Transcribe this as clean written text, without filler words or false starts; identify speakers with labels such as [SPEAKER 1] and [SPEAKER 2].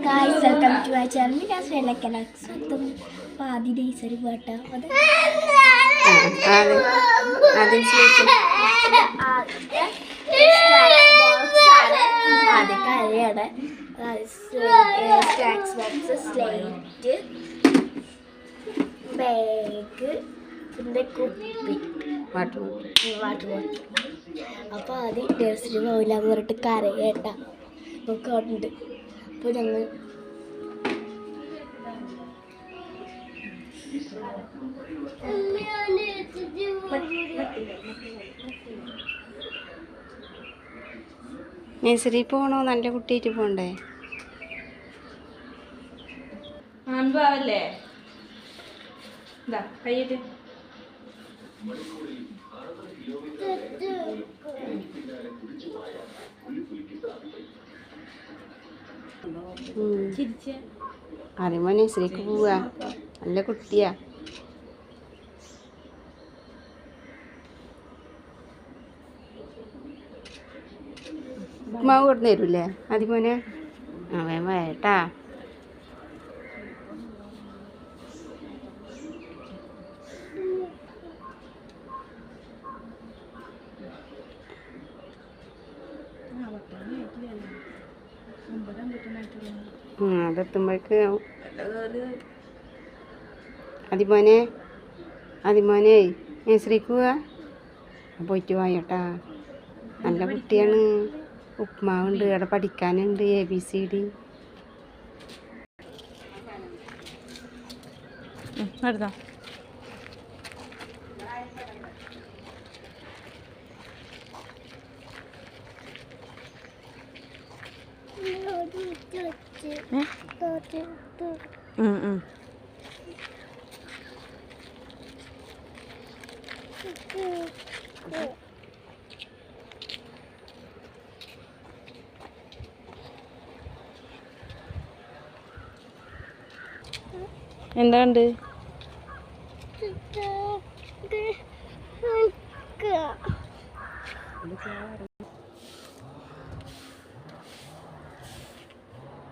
[SPEAKER 1] Guys, welcome to my channel. Because we like an accident. Paadi day sari bata.
[SPEAKER 2] Adin sleep.
[SPEAKER 1] Stacks boxes, slate, bag, the kuppy,
[SPEAKER 2] Water.
[SPEAKER 1] water. അപ്പോൾ ആദ്യം ടേസ്റ്റിന് പോയില്ല എന്ന് പറഞ്ഞിട്ട് കരയേട്ട ഒക്കെ ഉണ്ട്. അപ്പോൾ ഞങ്ങൾ
[SPEAKER 2] നഴ്സറി പോകണോ? നല്ല കുട്ടിയായിട്ട് പോകണ്ടേ?
[SPEAKER 3] ആൺപാവല്ലേ കയ്യിട്ട്
[SPEAKER 2] അറിയുമ്പോ നഴ്സറിക്ക് പോവാ. നല്ല കുട്ടിയാ. ഉപ്മാവ് കൊടുന്ന് തരൂല്ലേ അതിമോനെ? വേഗം വേട്ടാ. അതെത്തുമ്പോഴേക്ക് അതിമോനെ നഴ്സറിക്ക് പോവാ. പോയിട്ട് വായട്ടാ. നല്ല കുട്ടിയാണ്. ഉപ്മാവുണ്ട്, അവിടെ പഠിക്കാനുണ്ട്, ABCD.
[SPEAKER 3] എടുത്തോ. എന്താ ഉണ്ട്?